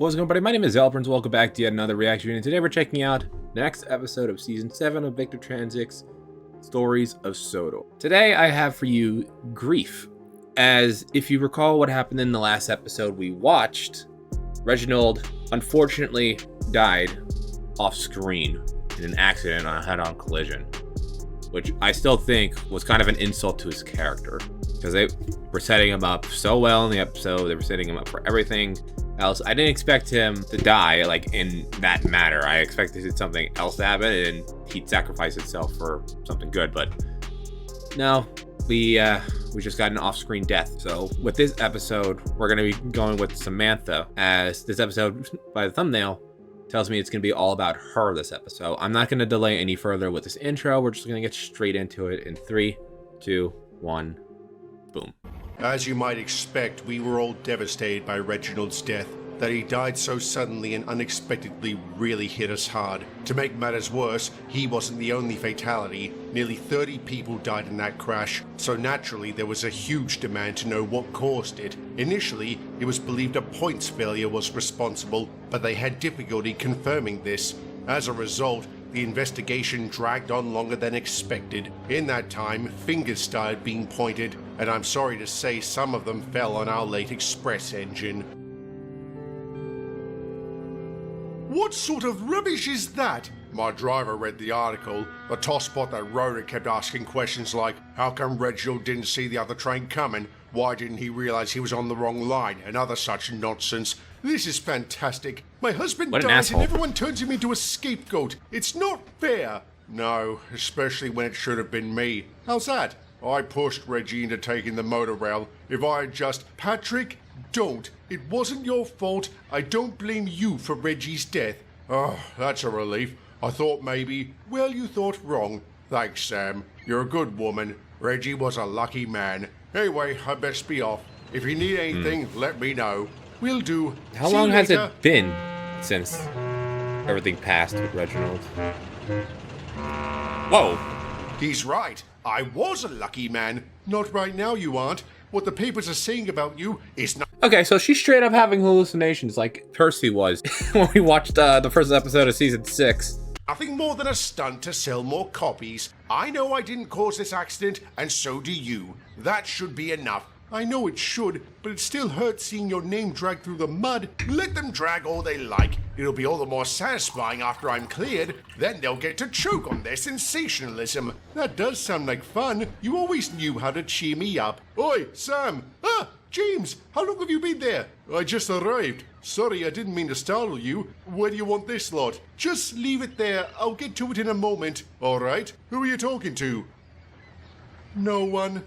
what's going on, everybody? My name is ZealetPrince. Welcome back to yet another reaction, and today we're checking out the next episode of Season 7 of Victor Transik's Stories of Sodor. Today I have for you Grief. As if you recall what happened in the last episode we watched, Reginald unfortunately died off screen in an accident on a head-on collision, which I still think was kind of an insult to his character, because they were setting him up so well in the episode. They were setting him up for everything else. I didn't expect him to die like in that manner. I expected something else to happen and he'd sacrifice himself for something good, but no, we just got an off-screen death. So with this episode, we're going to be going with Samantha, as this episode, by the thumbnail, tells me it's going to be all about her this episode. I'm not going to delay any further with this intro. We're just going to get straight into it in 3, 2, 1, boom. As you might expect, we were all devastated by Reginald's death. That he died so suddenly and unexpectedly really hit us hard. To make matters worse, he wasn't the only fatality. Nearly 30 people died in that crash, so naturally there was a huge demand to know what caused it. Initially, it was believed a points failure was responsible, but they had difficulty confirming this. As a result, the investigation dragged on longer than expected. In that time, fingers started being pointed, and I'm sorry to say some of them fell on our late express engine. What sort of rubbish is that? My driver read the article. The tosspot that wrote it kept asking questions like, how come Reginald didn't see the other train coming? Why didn't he realize he was on the wrong line? And other such nonsense. This is fantastic. My husband dies and everyone turns him into a scapegoat. It's not fair. No, especially when it should have been me. How's that? I pushed Reggie into taking the monorail. If I had just... Patrick, don't. It wasn't your fault. I don't blame you for Reggie's death. Oh, that's a relief. I thought maybe... Well, you thought wrong. Thanks, Sam. You're a good woman. Reggie was a lucky man. Anyway, I best be off. If you need anything, let me know. Will do. How long has it been since everything passed with Reginald? Whoa! He's right. I was a lucky man. Not right now, you aren't. What the papers are saying about you is not... Okay, so she's straight up having hallucinations like Percy was when we watched the first episode of Season 6. Nothing more than a stunt to sell more copies. I know I didn't cause this accident, and so do you. That should be enough. I know it should, but it still hurts seeing your name dragged through the mud. Let them drag all they like. It'll be all the more satisfying after I'm cleared. Then they'll get to choke on their sensationalism. That does sound like fun. You always knew how to cheer me up. Oi, Sam! Ah, James! How long have you been there? I just arrived. Sorry, I didn't mean to startle you. Where do you want this lot? Just leave it there. I'll get to it in a moment. All right. Who are you talking to? No one.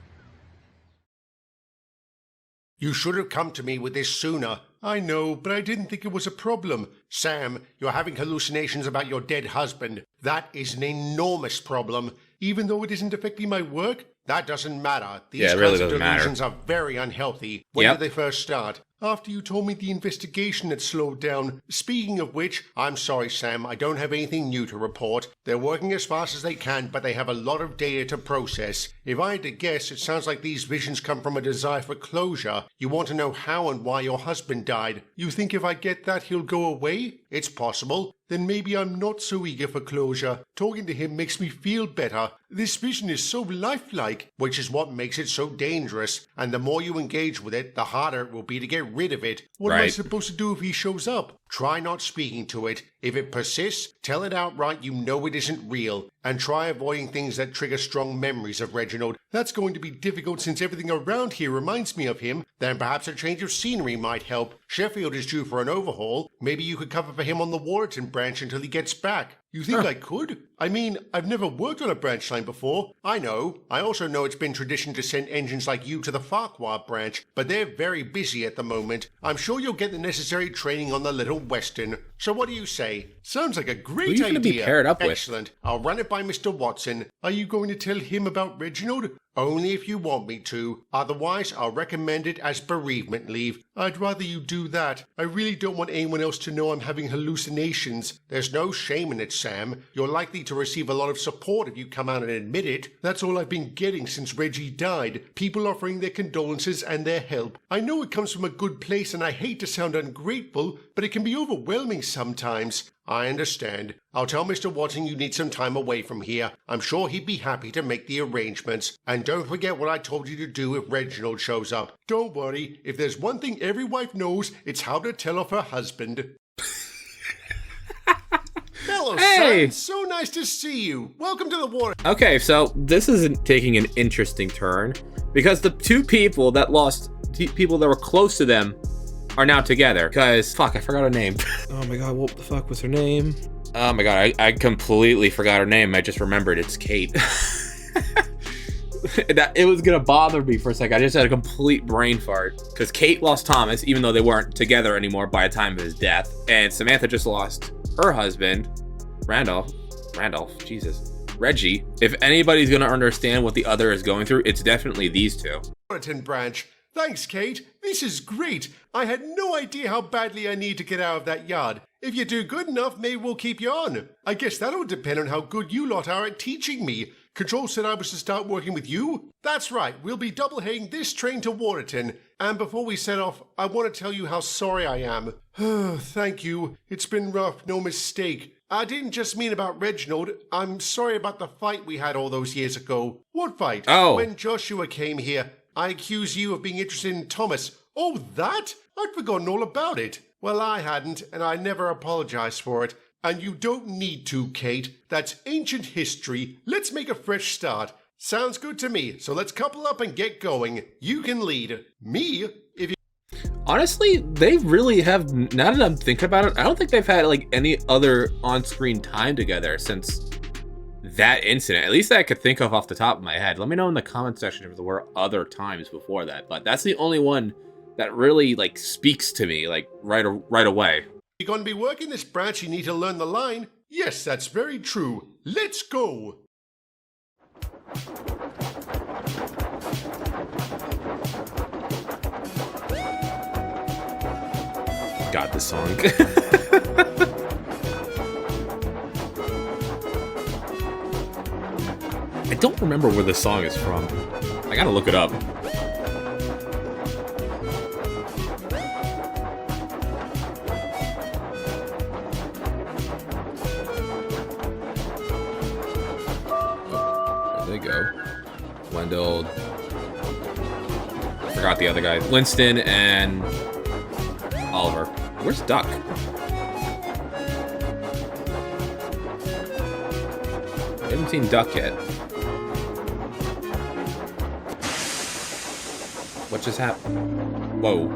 You should have come to me with this sooner. I know, but I didn't think it was a problem. Sam, you're having hallucinations about your dead husband. That is an enormous problem. Even though it isn't affecting my work, that doesn't matter. These kinds of delusions are very unhealthy. When did they first start? After you told me the investigation had slowed down. Speaking of which, I'm sorry, Sam, I don't have anything new to report. They're working as fast as they can, but they have a lot of data to process. If I had to guess, it sounds like these visions come from a desire for closure. You want to know how and why your husband died. You think if I get that, he'll go away? It's possible. Then maybe I'm not so eager for closure. Talking to him makes me feel better. This vision is so lifelike, which is what makes it so dangerous. And the more you engage with it, the harder it will be to get rid of it. What am I supposed to do if he shows up? Try not speaking to it. If it persists, tell it outright you know it isn't real. And try avoiding things that trigger strong memories of Reginald. That's going to be difficult since everything around here reminds me of him. Then perhaps a change of scenery might help. Sheffield is due for an overhaul. Maybe you could cover for him on the Warrington branch until he gets back. You think I could? I mean, I've never worked on a branch line before. I know. I also know it's been tradition to send engines like you to the Farquhar branch, but they're very busy at the moment. I'm sure you'll get the necessary training on the Little Western. So what do you say? Sounds like a great idea. Who are you going to be paired up with? Excellent. I'll run it by Mr. Watson. Are you going to tell him about Reginald? Only if you want me to. Otherwise, I'll recommend it as bereavement leave. I'd rather you do that. I really don't want anyone else to know I'm having hallucinations. There's no shame in it, Sam. You're likely to receive a lot of support if you come out and admit it. That's all I've been getting since Reggie died. People offering their condolences and their help. I know it comes from a good place and I hate to sound ungrateful, but it can be overwhelming sometimes. I understand. I'll tell Mr. Watson you need some time away from here. I'm sure he'd be happy to make the arrangements. And don't forget what I told you to do if Reginald shows up. Don't worry. If there's one thing every wife knows, it's how to tell off her husband. Hello, Hey! son. So nice to see you. Welcome to the water. Okay, so this is taking an interesting turn because the two people that lost people that were close to them are now together. Because, fuck, I forgot her name. Oh my god, what the fuck was her name? Oh my god, I completely forgot her name. I just remembered it's Kate. It was gonna bother me for a second. I just had a complete brain fart. Because Kate lost Thomas, even though they weren't together anymore by the time of his death. And Samantha just lost her husband, Randolph, Jesus. Reggie. If anybody's gonna understand what the other is going through, it's definitely these two. Waterton branch. Thanks, Kate. This is great. I had no idea how badly I need to get out of that yard. If you do good enough, maybe we'll keep you on. I guess that'll depend on how good you lot are at teaching me. Control said I was to start working with you? That's right. We'll be double-heading this train to Waterton. And before we set off, I want to tell you how sorry I am. Thank you. It's been rough, no mistake. I didn't just mean about Reginald. I'm sorry about the fight we had all those years ago. What fight? Oh. When Joshua came here. I accuse you of being interested in Thomas. Oh, that? I'd forgotten all about it. Well, I hadn't, and I never apologized for it. And you don't need to, Kate. That's ancient history. Let's make a fresh start. Sounds good to me, so let's couple up and get going. You can lead. Me? If you... Honestly, they really have, now that I'm thinking about it, I don't think they've had like any other on-screen time together since that incident, at least that I could think of off the top of my head. Let me know in the comment section if there were other times before that, but that's the only one that really like speaks to me like right away. You're going to be working this branch, you need to learn the line. Yes, that's very true. Let's go. Got this song. I don't remember where this song is from. I gotta look it up. Oh, there they go. Wendell. I forgot the other guy. Winston and Oliver. Where's Duck? I haven't seen Duck yet. What just happened? Whoa.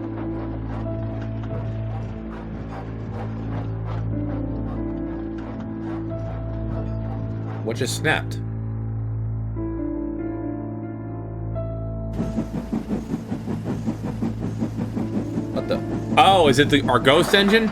What just snapped? What the? Oh, is it our ghost engine?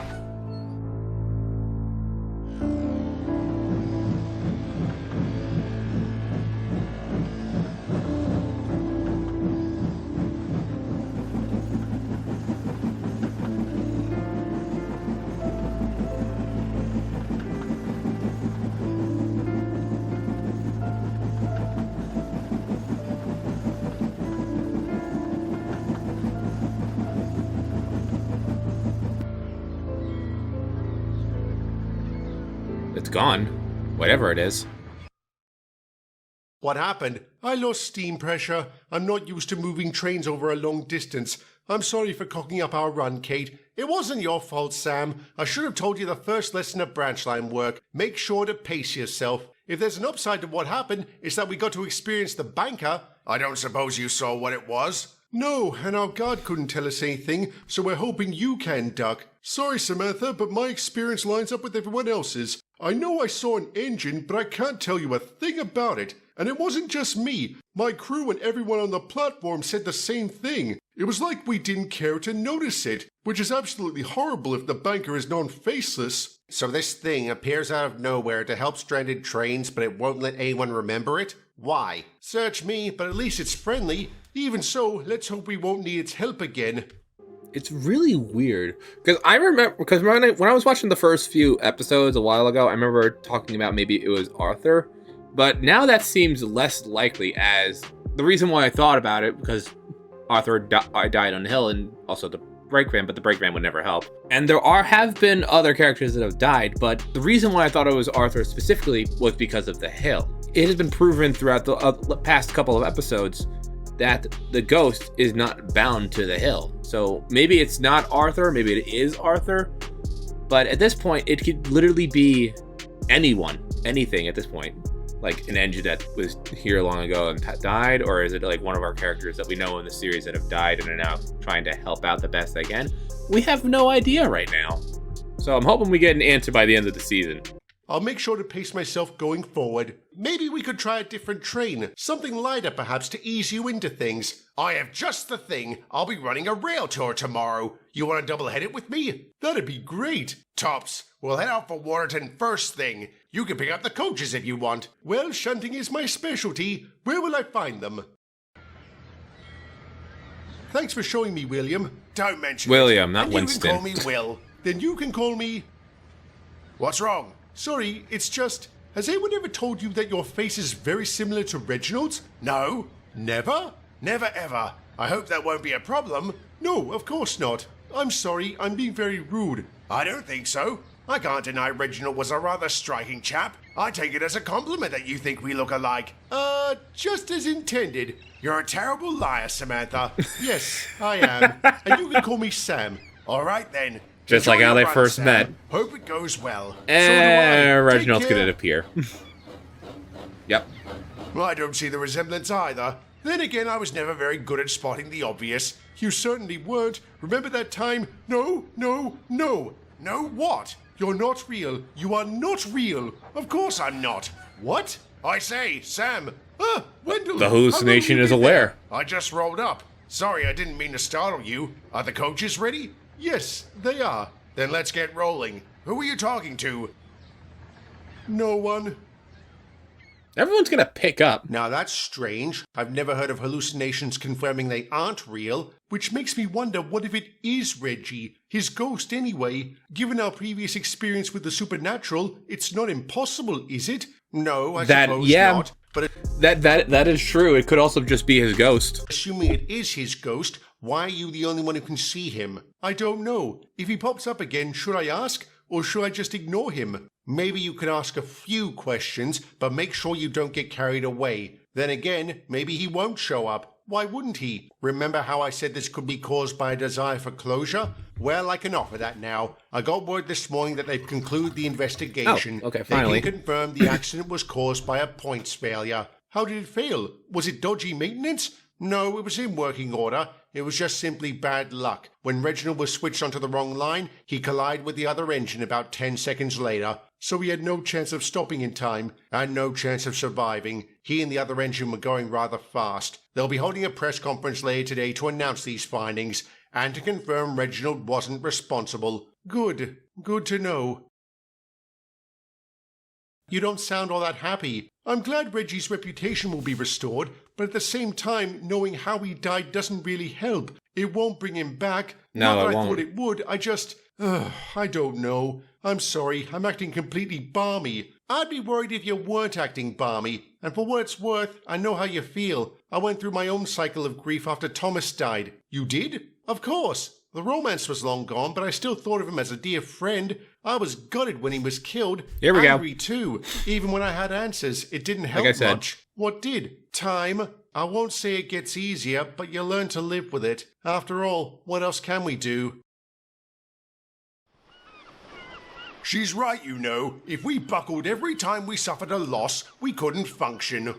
It's gone. Whatever it is. What happened? I lost steam pressure. I'm not used to moving trains over a long distance. I'm sorry for cocking up our run, Kate. It wasn't your fault, Sam. I should have told you the first lesson of branch line work. Make sure to pace yourself. If there's an upside to what happened, it's that we got to experience the banker. I don't suppose you saw what it was? No, and our guard couldn't tell us anything, so we're hoping you can, Duck. Sorry, Samantha, but my experience lines up with everyone else's. I know I saw an engine, but I can't tell you a thing about it. And it wasn't just me. My crew and everyone on the platform said the same thing. It was like we didn't care to notice it, which is absolutely horrible if the banker is non-faceless. So this thing appears out of nowhere to help stranded trains, but it won't let anyone remember it? Why? Search me, but at least it's friendly. Even so, let's hope we won't need its help again. It's really weird because I remember when I was watching the first few episodes a while ago, I remember talking about maybe it was Arthur, but now that seems less likely. As the reason why I thought about it because Arthur died on the hill and also the brake van, but the brake van would never help. And there have been other characters that have died, but the reason why I thought it was Arthur specifically was because of the hill. It has been proven throughout the past couple of episodes that the ghost is not bound to the hill. So maybe it's not Arthur, maybe it is Arthur, but at this point it could literally be anything at this point. Like an engine that was here long ago and died, or is it like one of our characters that we know in the series that have died and are now trying to help out the best they can? We have no idea right now. So I'm hoping we get an answer by the end of the season. I'll make sure to pace myself going forward. Maybe we could try a different train, something lighter perhaps to ease you into things. I have just the thing. I'll be running a rail tour tomorrow. You want to double-head it with me? That'd be great. Tops, we'll head out for Waterton first thing. You can pick up the coaches if you want. Well, shunting is my specialty. Where will I find them? Thanks for showing me, William. Don't mention William, it. not and Winston. You can call me Will. Then you can call me... What's wrong? Sorry, it's just... Has anyone ever told you that your face is very similar to Reginald's? No? Never? Never ever. I hope that won't be a problem. No, of course not. I'm sorry, I'm being very rude. I don't think so. I can't deny Reginald was a rather striking chap. I take it as a compliment that you think we look alike. Just as intended. You're a terrible liar, Samantha. Yes, I am. And you can call me Sam. All right, then. Just like how they first met. Hope it goes well. Reginald's gonna appear. Yep. Well, I don't see the resemblance either. Then again, I was never very good at spotting the obvious. You certainly weren't. Remember that time? No. No what? You're not real. You are not real. Of course I'm not. What? I say, Sam. Wendell. The hallucination is aware. I just rolled up. Sorry, I didn't mean to startle you. Are the coaches ready? Yes, they are. Then let's get rolling. Who are you talking to? No one. Everyone's gonna pick up. Now that's strange. I've never heard of hallucinations confirming they aren't real, which makes me wonder what if it is Reggie, his ghost anyway. Given our previous experience with the supernatural, it's not impossible, is it? No, I suppose not. But that is true. It could also just be his ghost. Assuming it is his ghost, why are you the only one who can see him? I don't know. If he pops up again, should I ask? Or should I just ignore him? Maybe you could ask a few questions, but make sure you don't get carried away. Then again, maybe he won't show up. Why wouldn't he? Remember how I said this could be caused by a desire for closure? Well, I can offer that now. I got word this morning that they've concluded the investigation. Oh, okay, finally. They can confirm the accident was caused by a points failure. How did it fail? Was it dodgy maintenance? No, it was in working order. It was just simply bad luck. When Reginald was switched onto the wrong line, he collided with the other engine about 10 seconds later. So he had no chance of stopping in time, and no chance of surviving. He and the other engine were going rather fast. They'll be holding a press conference later today to announce these findings, and to confirm Reginald wasn't responsible. Good. Good to know. You don't sound all that happy. I'm glad Reggie's reputation will be restored, but at the same time, knowing how he died doesn't really help. It won't bring him back. No, Not that it won't. I thought it would. I don't know. I'm sorry. I'm acting completely balmy. I'd be worried if you weren't acting balmy. And for what it's worth, I know how you feel. I went through my own cycle of grief after Thomas died. You did? Of course. The romance was long gone, but I still thought of him as a dear friend. I was gutted when he was killed. Here we go. Angry too. Even when I had answers, it didn't help Like I said. much. What did? Time. I won't say it gets easier, but you learn to live with it. After all, what else can we do? She's right, you know. If we buckled every time we suffered a loss, we couldn't function.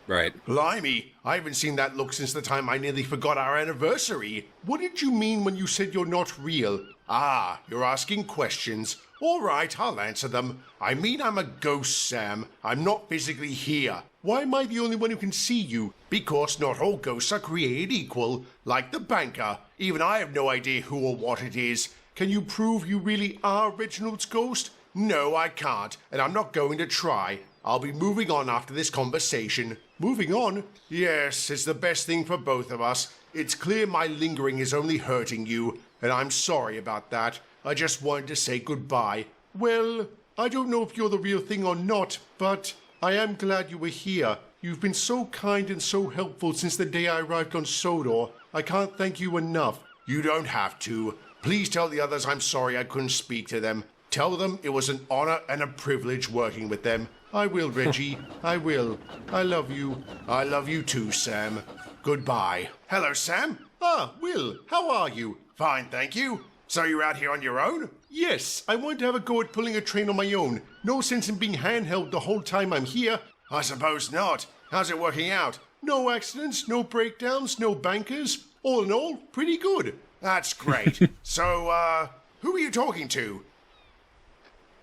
Right. Blimey, I haven't seen that look since the time I nearly forgot our anniversary. What did you mean when you said you're not real? Ah, you're asking questions. All right, I'll answer them. I mean I'm a ghost, Sam. I'm not physically here. Why am I the only one who can see you? Because not all ghosts are created equal. Like the banker. Even I have no idea who or what it is. Can you prove you really are Reginald's ghost? No, I can't, and I'm not going to try. I'll be moving on after this conversation. Moving on? Yes, it's the best thing for both of us. It's clear my lingering is only hurting you, and I'm sorry about that. I just wanted to say goodbye. Well, I don't know if you're the real thing or not, but I am glad you were here. You've been so kind and so helpful since the day I arrived on Sodor. I can't thank you enough. You don't have to. Please tell the others I'm sorry I couldn't speak to them. Tell them it was an honor and a privilege working with them. I will, Reggie. I will. I love you. I love you too, Sam. Goodbye. Hello, Sam. Ah, Will, how are you? Fine, thank you. So you're out here on your own? Yes, I wanted to have a go at pulling a train on my own. No sense in being handheld the whole time I'm here. I suppose not. How's it working out? No accidents, no breakdowns, no bankers. All in all, pretty good. That's great. So, who are you talking to?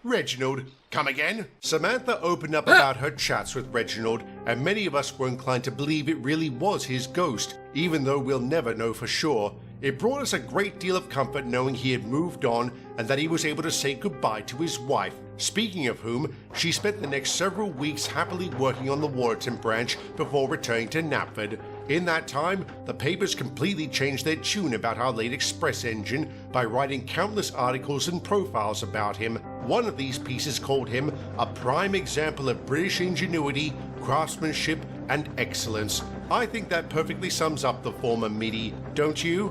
Reginald. Come again? Samantha opened up about her chats with Reginald, and many of us were inclined to believe it really was his ghost, even though we'll never know for sure. It brought us a great deal of comfort knowing he had moved on and that he was able to say goodbye to his wife, speaking of whom, she spent the next several weeks happily working on the Waterton branch before returning to Knapford. In that time, the papers completely changed their tune about our late express engine by writing countless articles and profiles about him. One of these pieces called him a prime example of British ingenuity, craftsmanship, and excellence. I think that perfectly sums up the former MIDI, don't you?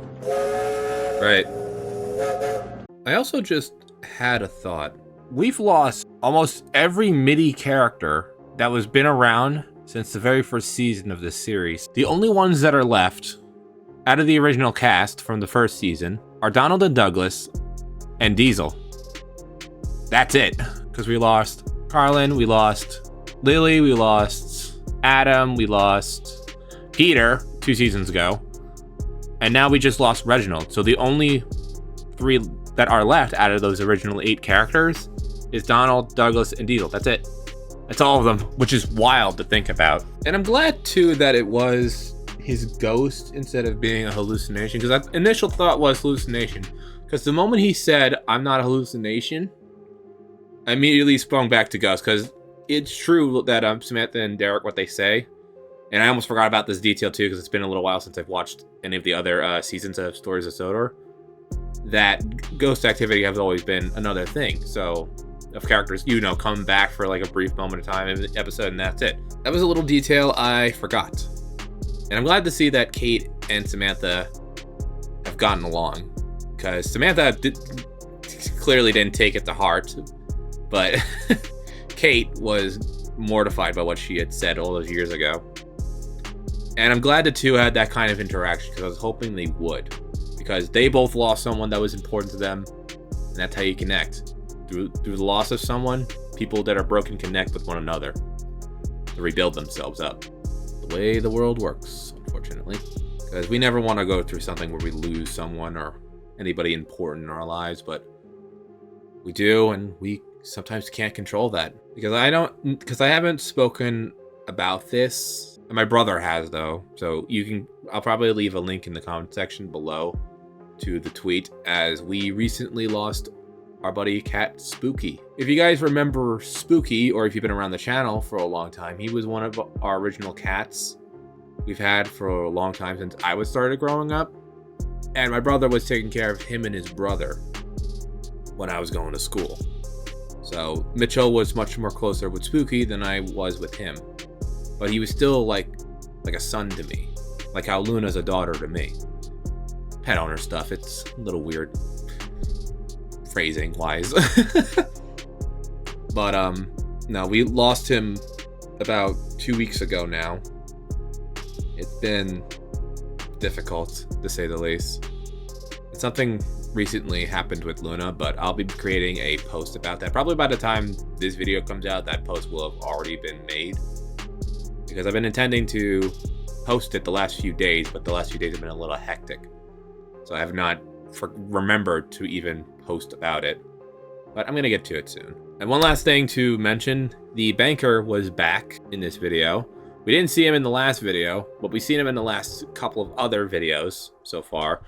Right. I also just had a thought. We've lost almost every MIDI character that was been around since the very first season of this series. The only ones that are left out of the original cast from the first season are Donald and Douglas and Diesel. That's it. Because we lost Carlin, we lost Lily, we lost Adam, we lost Peter 2 seasons ago, and now we just lost Reginald. So the only 3 that are left out of those original 8 characters is Donald, Douglas, and Diesel. That's it. That's all of them, which is wild to think about. And I'm glad too that it was his ghost instead of being a hallucination, because that initial thought was hallucination. Because the moment he said, "I'm not a hallucination," I immediately sprung back to ghost, because it's true that Samantha and Derek, what they say, and I almost forgot about this detail too, because it's been a little while since I've watched any of the other seasons of Stories of Sodor, that ghost activity has always been another thing. So, of characters, come back for like a brief moment of time in the episode, and that's it. That was a little detail I forgot. And I'm glad to see that Kate and Samantha have gotten along, because Samantha clearly didn't take it to heart, but Kate was mortified by what she had said all those years ago. And I'm glad the two had that kind of interaction, because I was hoping they would, because they both lost someone that was important to them, and that's how you connect. Through the loss of someone, people that are broken connect with one another to rebuild themselves up. The way the world works, unfortunately. Because we never want to go through something where we lose someone or anybody important in our lives, but we do, and we sometimes can't control that. Because I haven't spoken about this, and my brother has though, so I'll probably leave a link in the comment section below to the tweet, as we recently lost our buddy cat Spooky. If you guys remember Spooky, or if you've been around the channel for a long time, he was one of our original cats we've had for a long time, since I was started growing up. And my brother was taking care of him and his brother when I was going to school. So Mitchell was much more closer with Spooky than I was with him. But he was still like a son to me. Like how Luna's a daughter to me. Pet owner stuff, it's a little weird phrasing wise. But no, we lost him about 2 weeks ago now. It's been difficult, to say the least. Something recently happened with Luna, but I'll be creating a post about that. Probably by the time this video comes out, that post will have already been made, because I've been intending to post it the last few days, but the last few days have been a little hectic, so I have not remembered to even post about it, but I'm gonna get to it soon. And one last thing to mention, the banker was back in this video. We didn't see him in the last video, but we've seen him in the last couple of other videos so far.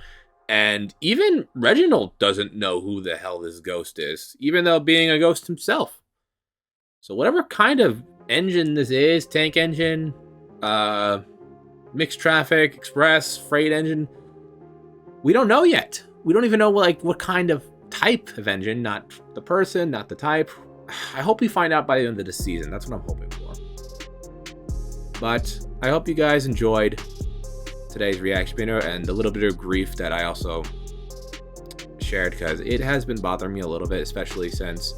And even Reginald doesn't know who the hell this ghost is, even though being a ghost himself. So whatever kind of engine this is, tank engine, mixed traffic, express, freight engine. We don't know yet. We don't even know like what kind of type of engine, not the person, not the type. I hope we find out by the end of the season. That's what I'm hoping for. But I hope you guys enjoyed today's reaction video and the little bit of grief that I also shared, because it has been bothering me a little bit, especially since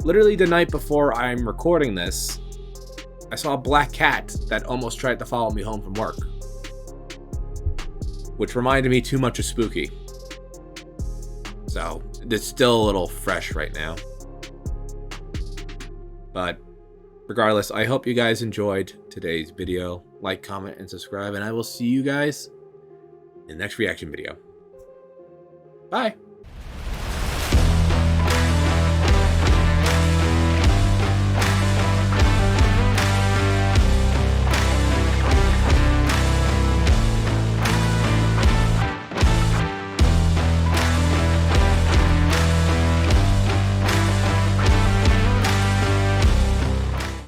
literally the night before I'm recording this, I saw a black cat that almost tried to follow me home from work, which reminded me too much of Spooky. So it's still a little fresh right now. But regardless, I hope you guys enjoyed today's video. Like, comment, and subscribe, and I will see you guys in the next reaction video. Bye!